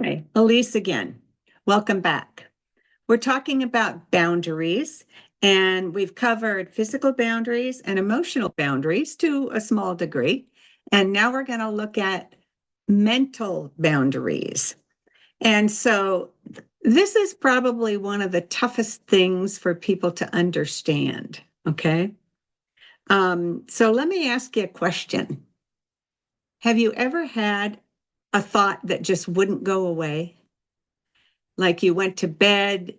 Hi, Elyce again. Welcome back. We're talking about boundaries, and we've covered physical boundaries and emotional boundaries to a small degree. And now we're going to look at mental boundaries. And so this is probably one of the toughest things for people to understand. Okay. So let me ask you a question. Have you ever had a thought that just wouldn't go away? Like you went to bed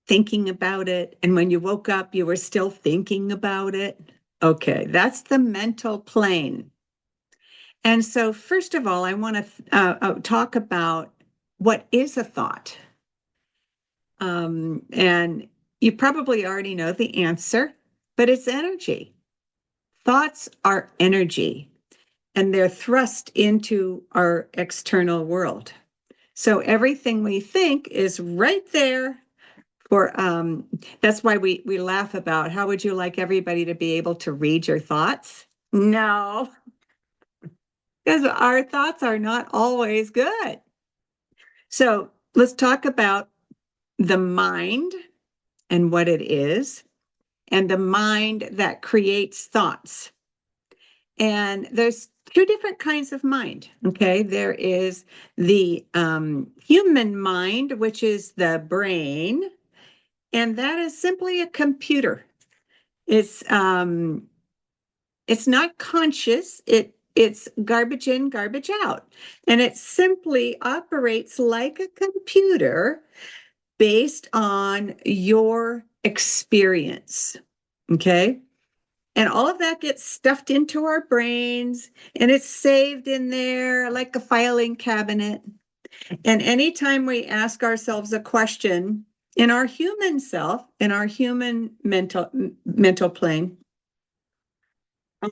thinking about it, and when you woke up, you were still thinking about it. Okay, that's the mental plane. And so, first of all, I want to talk about what is a thought. And you probably already know the answer, but it's energy. Thoughts are energy, and they're thrust into our external world. So everything we think is right there. Or that's why we laugh about how would you like everybody to be able to read your thoughts? No, because our thoughts are not always good. So let's talk about the mind and what it is, and the mind that creates thoughts. And there's two different kinds of mind. Okay, there is the human mind, which is the brain, and that is simply a computer. It's it's not conscious. It's garbage in, garbage out. And it simply operates like a computer based on your experience. Okay? And all of that gets stuffed into our brains and it's saved in there like a filing cabinet. And anytime we ask ourselves a question in our human self, in our human mental plane,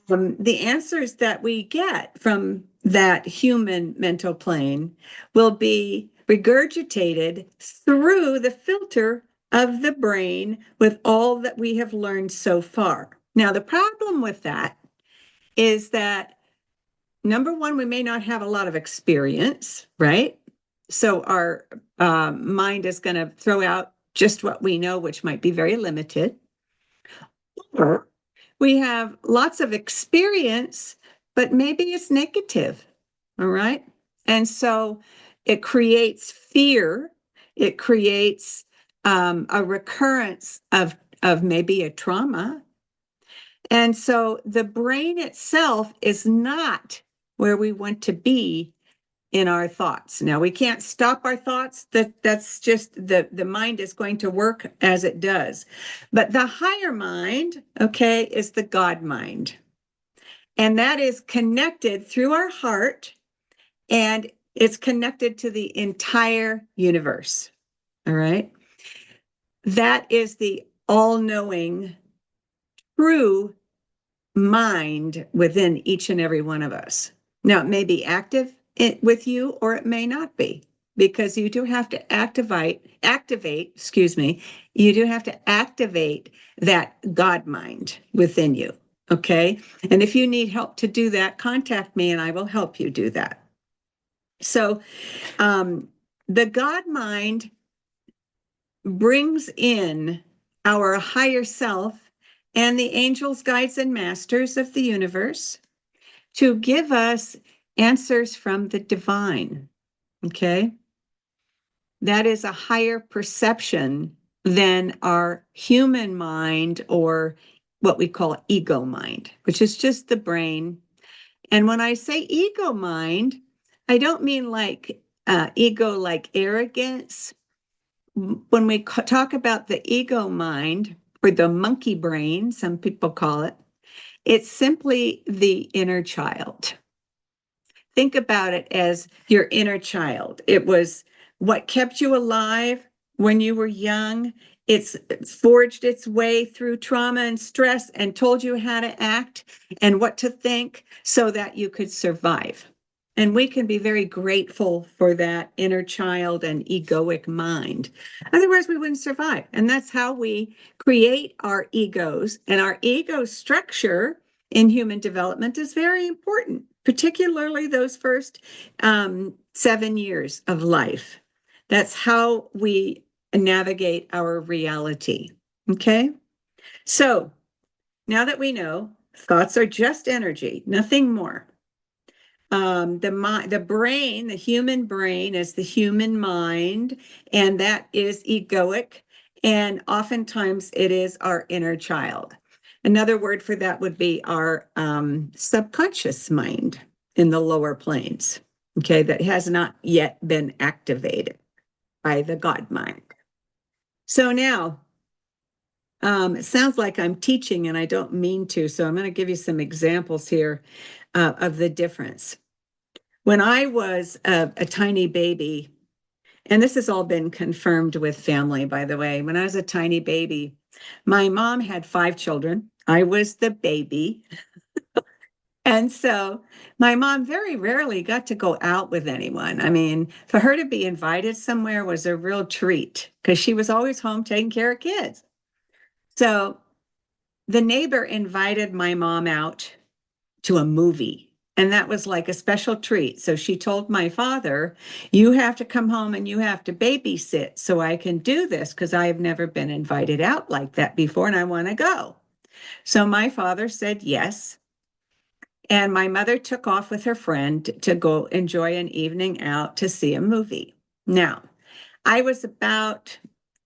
the answers that we get from that human mental plane will be regurgitated through the filter of the brain with all that we have learned so far. Now, the problem with that is that number one, we may not have a lot of experience, right? So our mind is going to throw out just what we know, which might be very limited. Or we have lots of experience, but maybe it's negative. All right. And so it creates fear. It creates a recurrence of maybe a trauma. And so the brain itself is not where we want to be in our thoughts. Now we can't stop our thoughts. That's just the mind is going to work as it does. But the higher mind, okay, is the God mind. And that is connected through our heart and it's connected to the entire universe. All right. That is the all-knowing true mind within each and every one of us. Now, it may be active with you or it may not be because you do have to excuse me, you do have to activate that God mind within you. Okay. And if you need help to do that, contact me and I will help you do that. So, the God mind brings in our higher self and the angels, guides, and masters of the universe to give us answers from the divine. Okay. That is a higher perception than our human mind or what we call ego mind, which is just the brain. And when I say ego mind, I don't mean like ego like arrogance. When we talk about the ego mind or the monkey brain, some people call it, it's simply the inner child. Think about it as your inner child. It was what kept you alive when you were young. It's forged its way through trauma and stress and told you how to act and what to think so that you could survive. And we can be very grateful for that inner child and egoic mind. Otherwise, we wouldn't survive. And that's how we create our egos. And our ego structure in human development is very important particularly those first 7 years of life. That's how we navigate our reality. Okay. So now that we know thoughts are just energy, nothing more. The brain, the human brain is the human mind, and that is egoic. And oftentimes it is our inner child. Another word for that would be our subconscious mind in the lower planes, okay, that has not yet been activated by the God mind. So now, it sounds like I'm teaching and I don't mean to, so I'm going to give you some examples here of the difference. When I was a tiny baby, and this has all been confirmed with family, by the way, when I was a tiny baby, my mom had 5 children. I was the baby. And so my mom very rarely got to go out with anyone. I mean, for her to be invited somewhere was a real treat because she was always home taking care of kids. So the neighbor invited my mom out to a movie. And that was like a special treat. So she told my father, you have to come home and you have to babysit so I can do this because I have never been invited out like that before and I want to go. So my father said yes. And my mother took off with her friend to go enjoy an evening out to see a movie. Now, I was about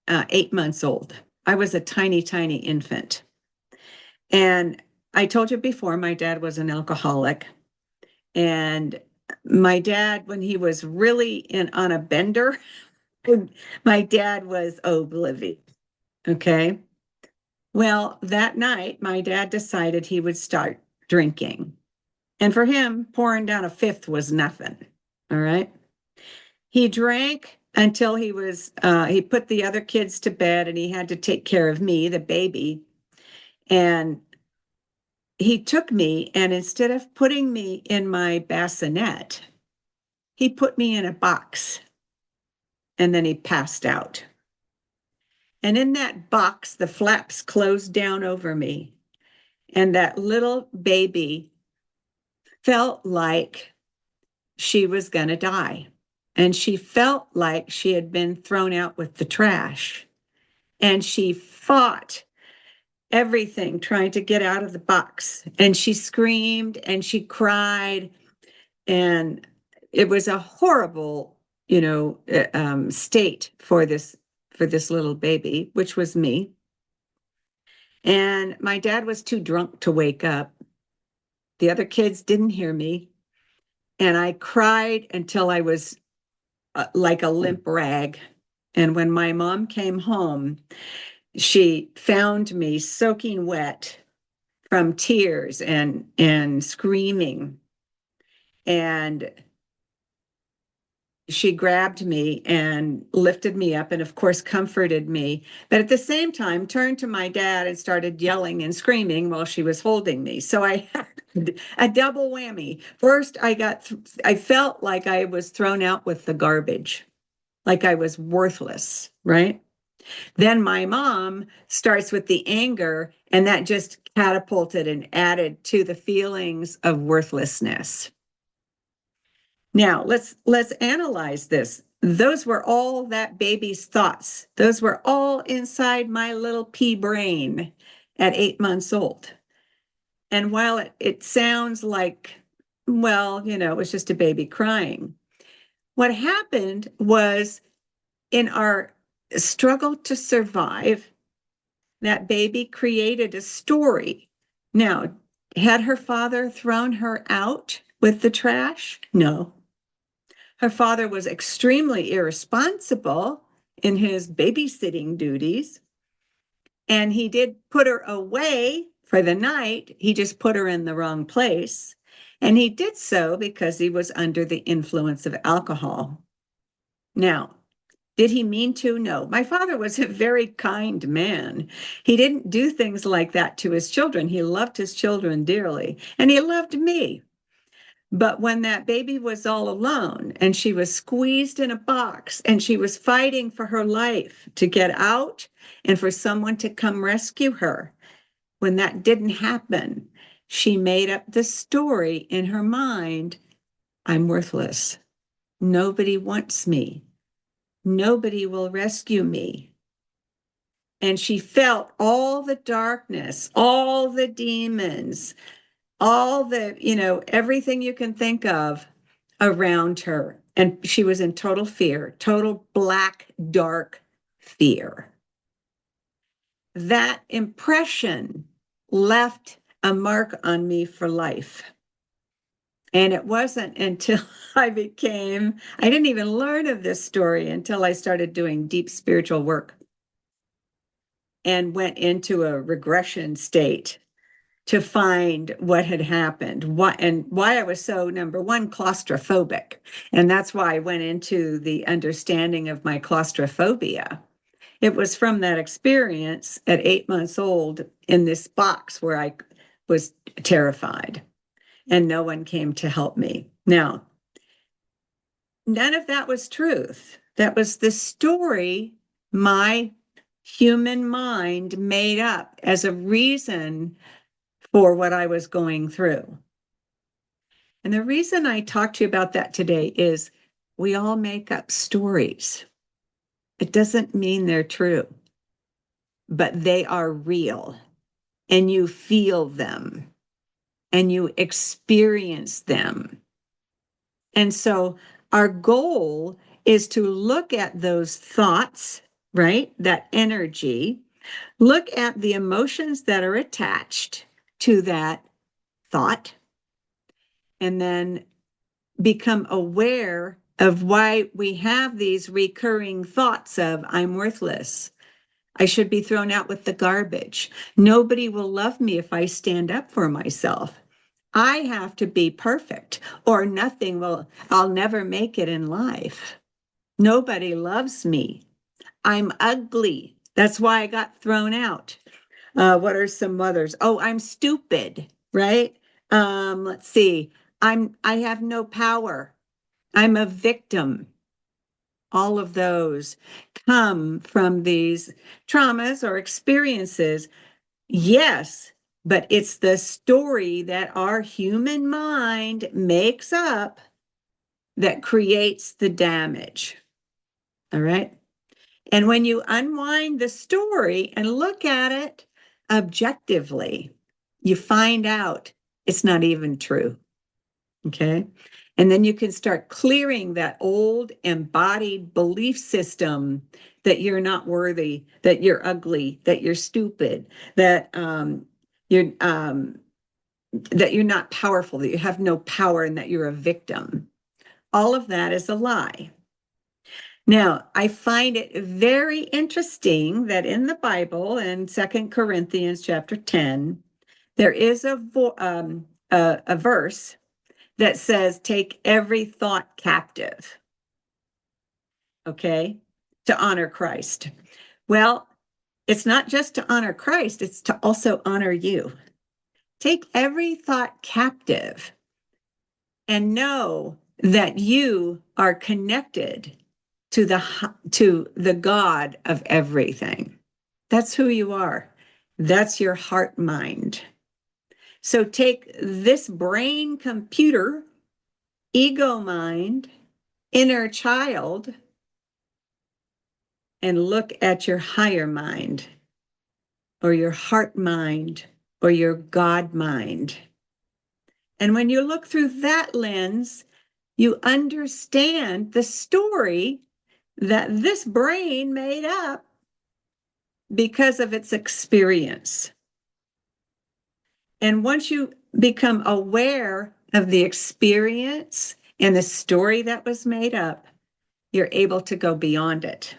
8 months old. I was a tiny, tiny infant. And I told you before, my dad was an alcoholic. And my dad, when he was really on a bender, my dad was oblivious. Okay. Well, that night, my dad decided he would start drinking. And for him, pouring down a fifth was nothing. All right. He drank until he put the other kids to bed and he had to take care of me, the baby. And he took me, and instead of putting me in my bassinet, he put me in a box and then he passed out. And in that box, the flaps closed down over me. And that little baby felt like she was going to die. And she felt like she had been thrown out with the trash. And she fought everything trying to get out of the box. And she screamed and she cried. And it was a horrible, state for this little baby, which was me. And my dad was too drunk to wake up. The other kids didn't hear me. And I cried until I was like a limp rag. And when my mom came home, she found me soaking wet from tears and screaming. And she grabbed me and lifted me up and, of course, comforted me. But at the same time, turned to my dad and started yelling and screaming while she was holding me. So I had a double whammy. First, I felt like I was thrown out with the garbage, like I was worthless, right? Then my mom starts with the anger, and that just catapulted and added to the feelings of worthlessness. Now, let's analyze this. Those were all that baby's thoughts. Those were all inside my little pea brain at 8 months old. And while it sounds like, well, it was just a baby crying, what happened was in our struggle to survive, that baby created a story. Now, had her father thrown her out with the trash? No. Her father was extremely irresponsible in his babysitting duties. And he did put her away for the night. He just put her in the wrong place. And he did so because he was under the influence of alcohol. Now, did he mean to? No. My father was a very kind man. He didn't do things like that to his children. He loved his children dearly, and he loved me. But when that baby was all alone and she was squeezed in a box and she was fighting for her life to get out and for someone to come rescue her, when that didn't happen, she made up the story in her mind. I'm worthless. Nobody wants me. Nobody will rescue me. And she felt all the darkness, all the demons, all the, everything you can think of around her. And she was in total fear, total black, dark fear. That impression left a mark on me for life. And it wasn't until I didn't even learn of this story until I started doing deep spiritual work and went into a regression state to find what had happened, why I was so, number one, claustrophobic. And that's why I went into the understanding of my claustrophobia. It was from that experience at 8 months old in this box where I was terrified and no one came to help me. Now, none of that was truth. That was the story my human mind made up as a reason for what I was going through. And the reason I talk to you about that today is we all make up stories. It doesn't mean they're true, but they are real, and you feel them and you experience them. And so our goal is to look at those thoughts, right? That energy, look at the emotions that are attached to that thought, and then become aware of why we have these recurring thoughts of, I'm worthless. I should be thrown out with the garbage. Nobody will love me if I stand up for myself. I have to be perfect or I'll never make it in life. Nobody loves me. I'm ugly. That's why I got thrown out. What are some others? Oh, I'm stupid, right? Let's see. I have no power. I'm a victim. All of those come from these traumas or experiences. Yes, but it's the story that our human mind makes up that creates the damage. All right. And when you unwind the story and look at it objectively, you find out it's not even true. Okay. And then you can start clearing that old embodied belief system that you're not worthy, that you're ugly, that you're stupid, you're that you're not powerful, that you have no power, and that you're a victim. All of that is a lie. Now, I find it very interesting that in the Bible, in 2 Corinthians chapter 10, there is a verse that says, take every thought captive, okay, to honor Christ. Well, it's not just to honor Christ, it's to also honor you. Take every thought captive and know that you are connected to the God of everything. That's who you are. That's your heart mind. So take this brain computer, ego mind, inner child, and look at your higher mind or your heart mind or your God mind. And when you look through that lens, you understand the story that this brain made up because of its experience. And once you become aware of the experience and the story that was made up, you're able to go beyond it.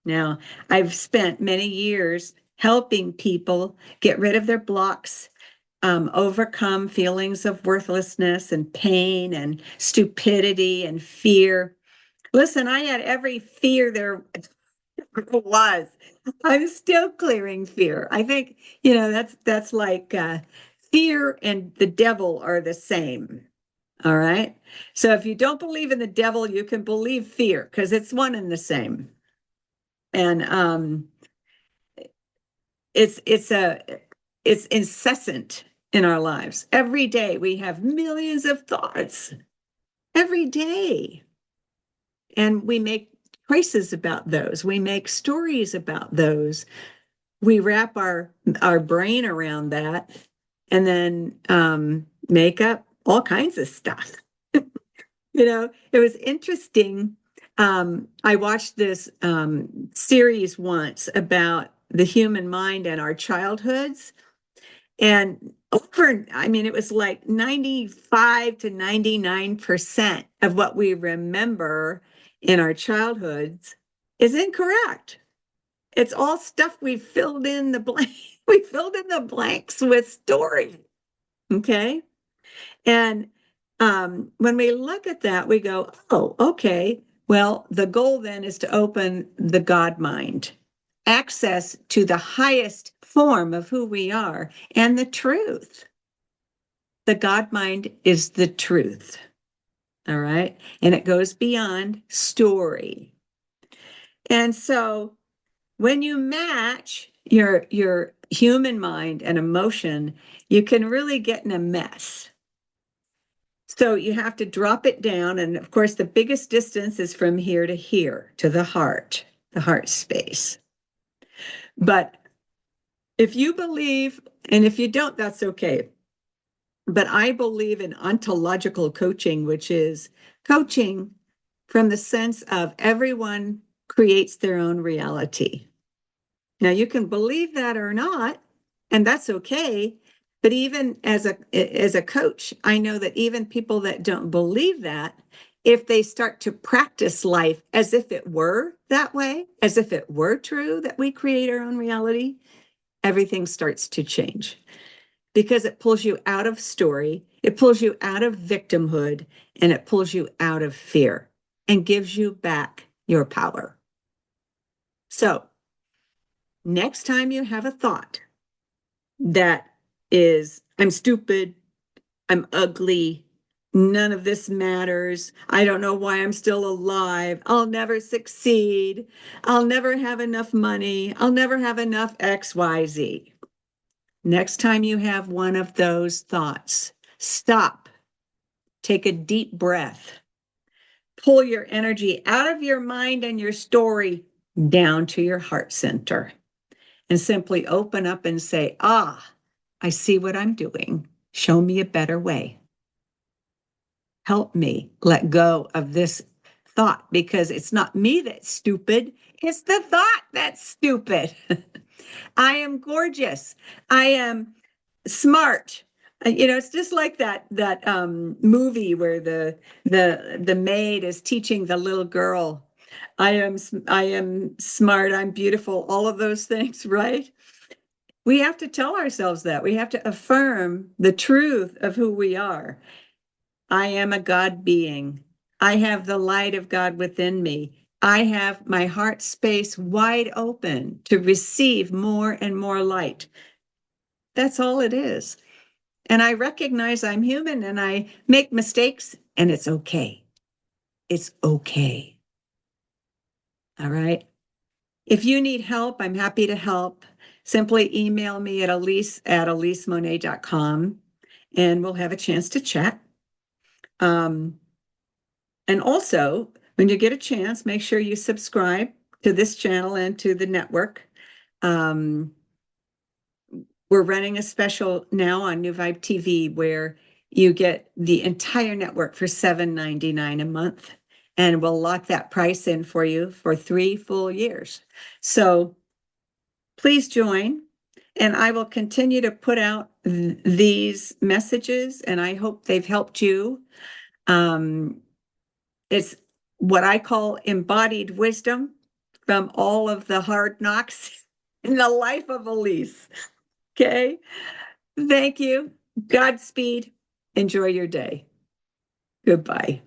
Now, I've spent many years helping people get rid of their blocks, overcome feelings of worthlessness and pain and stupidity and fear. Listen, I had every fear there was. I'm still clearing fear. I think, that's like fear and the devil are the same. All right. So if you don't believe in the devil, you can believe fear because it's one and the same. And it's incessant. in our lives. Every day we have millions of thoughts. Every day. And we make choices about those. We make stories about those. We wrap our brain around that and then make up all kinds of stuff. It was interesting. I watched this series once about the human mind and our childhoods. And it was like 95 to 99% of what we remember in our childhoods is incorrect. It's all stuff we filled in the blank. We filled in the blanks with story. Okay. And when we look at that, we go, oh, okay. Well, the goal then is to open the God mind, access to the highest form of who we are and the truth. The God mind is the truth. All right. And it goes beyond story. And so when you match your human mind and emotion, you can really get in a mess. So you have to drop it down. And of course, the biggest distance is from here to here, to the heart space. But if you believe, and if you don't, that's okay. But I believe in ontological coaching, which is coaching from the sense of everyone creates their own reality. Now, you can believe that or not, and that's okay. But even as a coach, I know that even people that don't believe that, if they start to practice life as if it were that way, as if it were true that we create our own reality, everything starts to change because it pulls you out of story, it pulls you out of victimhood, and it pulls you out of fear and gives you back your power. So, next time you have a thought that is, I'm stupid, I'm ugly, none of this matters, I don't know why I'm still alive, I'll never succeed, I'll never have enough money, I'll never have enough XYZ. Next time you have one of those thoughts, stop, take a deep breath, pull your energy out of your mind and your story down to your heart center, and simply open up and say, I see what I'm doing. Show me a better way. Help me let go of this thought because it's not me that's stupid. It's the thought that's stupid. I am gorgeous. I am smart. It's just like that movie where the maid is teaching the little girl, I am smart, I'm beautiful, all of those things, right? We have to tell ourselves that. We have to affirm the truth of who we are. I am a God being. I have the light of God within me. I have my heart space wide open to receive more and more light. That's all it is. And I recognize I'm human and I make mistakes, and it's okay. It's okay. All right. If you need help, I'm happy to help. Simply email me at elycemonet.com and we'll have a chance to chat. And also, when you get a chance, make sure you subscribe to this channel and to the network. We're running a special now on New Vibe TV where you get the entire network for $7.99 a month. And we'll lock that price in for you for 3 full years. So please join. And I will continue to put out these messages, and I hope they've helped you. It's what I call embodied wisdom from all of the hard knocks in the life of Elyce. Okay. Thank you. Godspeed. Enjoy your day. Goodbye.